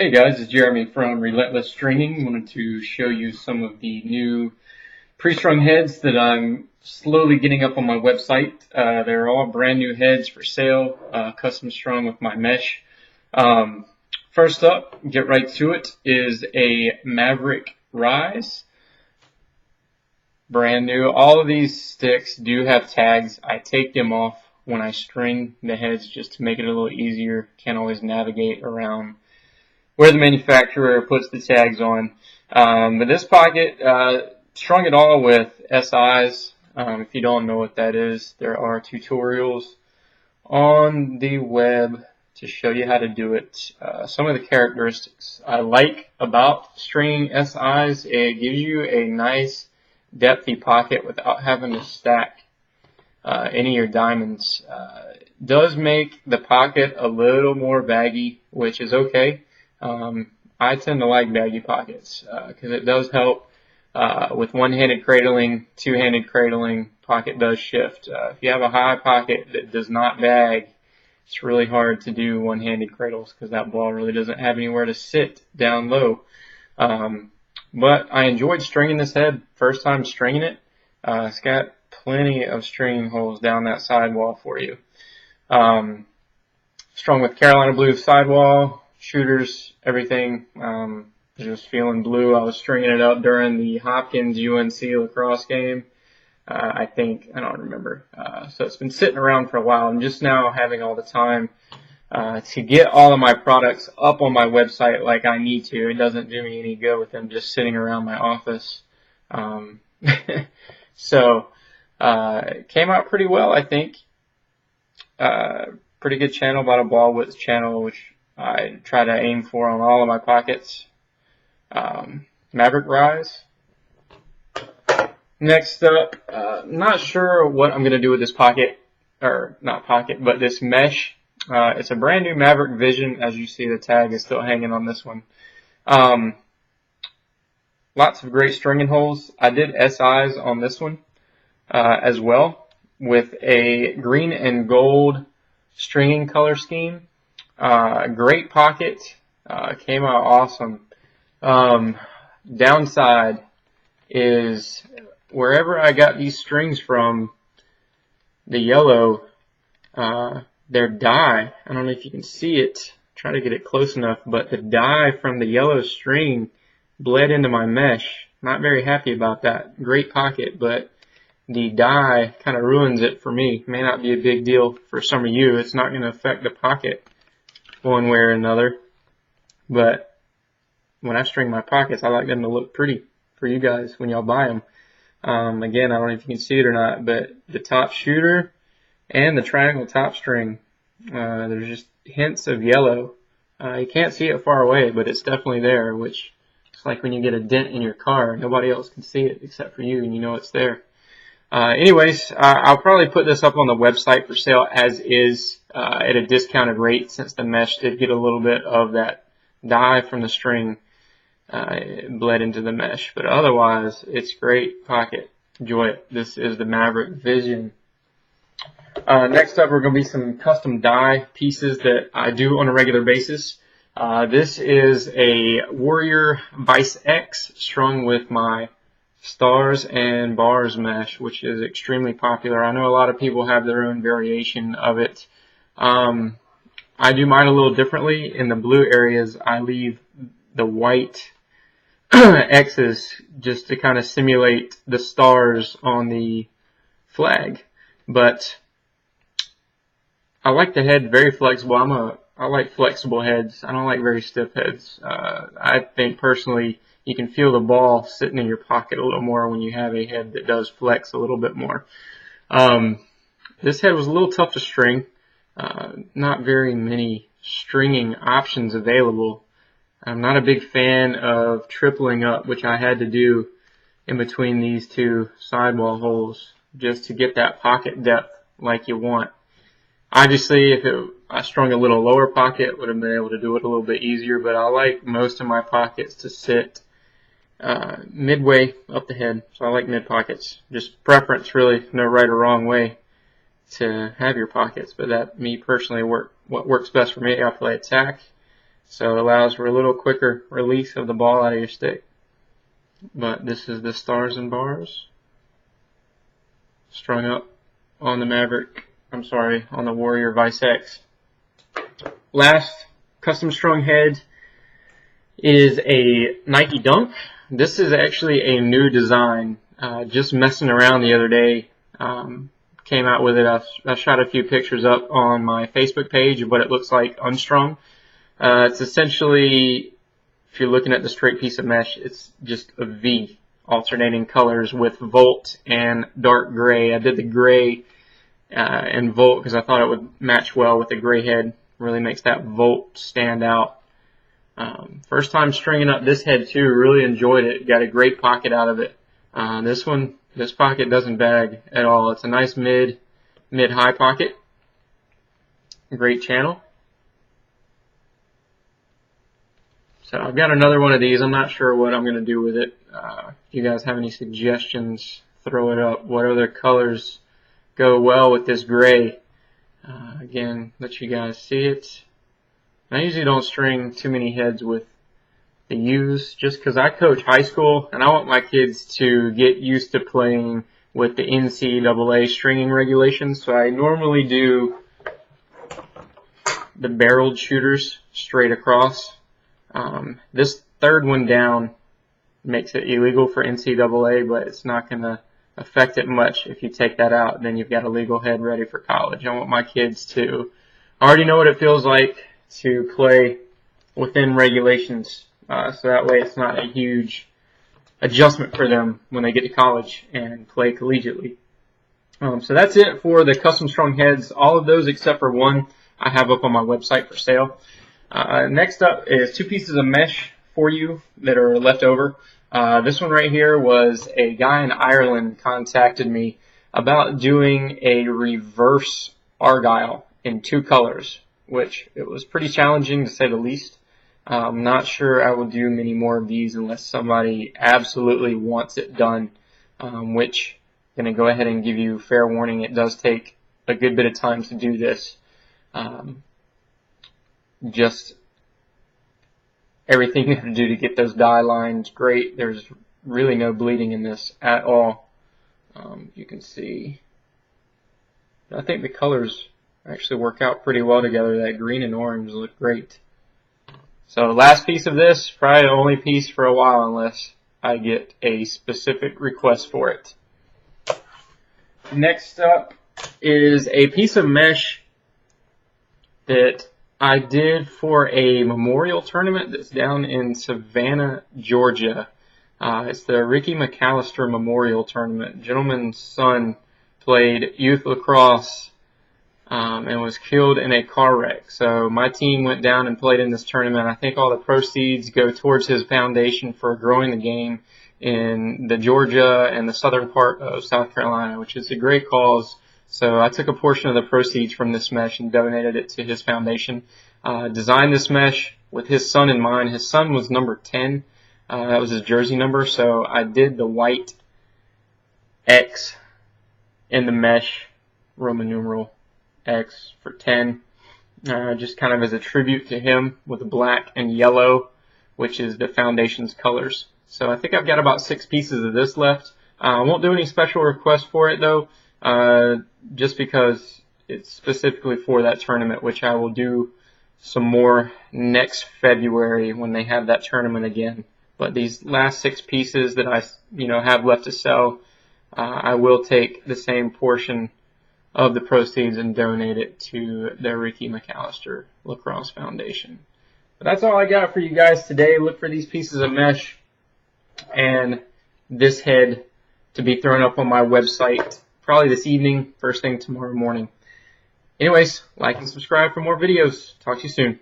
Hey guys, it's Jeremy from Relentless Stringing. Wanted to show you some of the new pre-strung heads that I'm slowly getting up on my website. They're all brand new heads for sale, custom strung with my mesh. First up, get right to it, is a Maverick Rise. Brand new. All of these sticks do have tags. I take them off when I string the heads just to make it a little easier. Can't always navigate around where the manufacturer puts the tags on. But this pocket, strung it all with SIs. If you don't know what that is, there are tutorials on the web to show you how to do it. Some of the characteristics I like about stringing SIs, it gives you a nice depthy pocket without having to stack any of your diamonds. Does make the pocket a little more baggy, which is okay. I tend to like baggy pockets because it does help with one-handed cradling, two-handed cradling. Pocket does shift. If you have a high pocket that does not bag, it's really hard to do one-handed cradles because that ball really doesn't have anywhere to sit down low. But I enjoyed stringing this head first time stringing it. It's got plenty of stringing holes down that sidewall for you. Strung with Carolina blue sidewall, shooters, everything. Just feeling blue. I was stringing it up during the Hopkins UNC lacrosse game. I don't remember. So it's been sitting around for a while. I'm just now having all the time to get all of my products up on my website like I need to. It doesn't do me any good with them just sitting around my office. So it came out pretty well, I think. Pretty good channel, about a ball width channel, which I try to aim for on all of my pockets. Maverick Rise. Next up, not sure what I'm going to do with this pocket, or not pocket, but this mesh. It's a brand new Maverick Vision. As you see, the tag is still hanging on this one. Lots of great stringing holes. I did SIs on this one as well with a green and gold stringing color scheme. Great pocket. Came out awesome. Downside is wherever I got these strings from, the yellow, their dye, I don't know if you can see it, try to get it close enough, but the dye from the yellow string bled into my mesh. Not very happy about that. Great pocket, but the dye kind of ruins it for me. May not be a big deal for some of you. It's not going to affect the pocket one way or another. But when I string my pockets, I like them to look pretty for you guys when y'all buy them. Again, I don't know if you can see it or not, but the top shooter and the triangle top string, there's just hints of yellow. You can't see it far away, but it's definitely there, which is like when you get a dent in your car. Nobody else can see it except for you, and you know it's there. Anyways, I'll probably put this up on the website for sale as is at a discounted rate, since the mesh did get a little bit of that dye from the string. It bled into the mesh, but otherwise it's great pocket. Enjoy it. This is the Maverick Vision. Next up are going to be some custom die pieces that I do on a regular basis. This is a Warrior Vice X strung with my stars and bars mesh, which is extremely popular. I know a lot of people have their own variation of it. I do mine a little differently. In the blue areas, I leave the white X's just to kind of simulate the stars on the flag. But I like the head very flexible. I like flexible heads. I don't like very stiff heads. I think personally you can feel the ball sitting in your pocket a little more when you have a head that does flex a little bit more. This head was a little tough to string. Not very many stringing options available. I'm not a big fan of tripling up, which I had to do in between these two sidewall holes just to get that pocket depth like you want. Obviously, if I strung a little lower pocket, would have been able to do it a little bit easier, but I like most of my pockets to sit midway up the head, so I like mid pockets. Just preference, really, no right or wrong way to have your pockets, but that, me personally, what works best for me. I play attack, so it allows for a little quicker release of the ball out of your stick. But this is the Stars and Bars strung up on the on the Warrior Vice X. Last custom strung head is a Nike Dunk. This is actually a new design. Just messing around the other day, came out with it. I shot a few pictures up on my Facebook page of what it looks like unstrung. It's essentially, if you're looking at the straight piece of mesh, it's just a V, alternating colors with Volt and dark gray. I did the gray and Volt because I thought it would match well with the gray head. Really makes that Volt stand out. First time stringing up this head too, really enjoyed it. Got a great pocket out of it. This pocket doesn't bag at all. It's a nice mid-high pocket. Great channel. So I've got another one of these. I'm not sure what I'm going to do with it. If you guys have any suggestions, throw it up. What other colors go well with this gray? Again, let you guys see it. I usually don't string too many heads with the U's just because I coach high school and I want my kids to get used to playing with the NCAA stringing regulations. So I normally do the barreled shooters straight across. This third one down makes it illegal for NCAA, but it's not going to affect it much. If you take that out, then you've got a legal head ready for college. I want my kids to already know what it feels like to play within regulations, so that way it's not a huge adjustment for them when they get to college and play collegiately. So that's it for the custom strung heads. All of those except for one I have up on my website for sale. Next up is two pieces of mesh for you that are left over. This one right here was a guy in Ireland contacted me about doing a reverse Argyle in two colors, which it was pretty challenging to say the least. I'm not sure I will do many more of these unless somebody absolutely wants it done, which I'm going to go ahead and give you fair warning. It does take a good bit of time to do this. Just everything you have to do to get those dye lines great. There's really no bleeding in this at all. You can see, I think the colors actually work out pretty well together. That green and orange look great. So last piece of this, probably the only piece for a while unless I get a specific request for it. Next up is a piece of mesh that I did for a memorial tournament that's down in Savannah, Georgia. It's the Ricky McAllister Memorial Tournament. Gentleman's son played youth lacrosse and was killed in a car wreck. So my team went down and played in this tournament. I think all the proceeds go towards his foundation for growing the game in the Georgia and the southern part of South Carolina, which is a great cause. So I took a portion of the proceeds from this mesh and donated it to his foundation. Designed this mesh with his son in mind. His son was number 10. That was his jersey number. So I did the white X in the mesh, Roman numeral X for 10, just kind of as a tribute to him with black and yellow, which is the foundation's colors. So I think I've got about 6 pieces of this left. I won't do any special requests for it though, just because it's specifically for that tournament, which I will do some more next February when they have that tournament again. But these last 6 pieces that I have left to sell, I will take the same portion of the proceeds and donate it to the Ricky McAllister Lacrosse Foundation. But that's all I got for you guys today. Look for these pieces of mesh and this head to be thrown up on my website probably this evening, first thing tomorrow morning. Anyways, like and subscribe for more videos. Talk to you soon.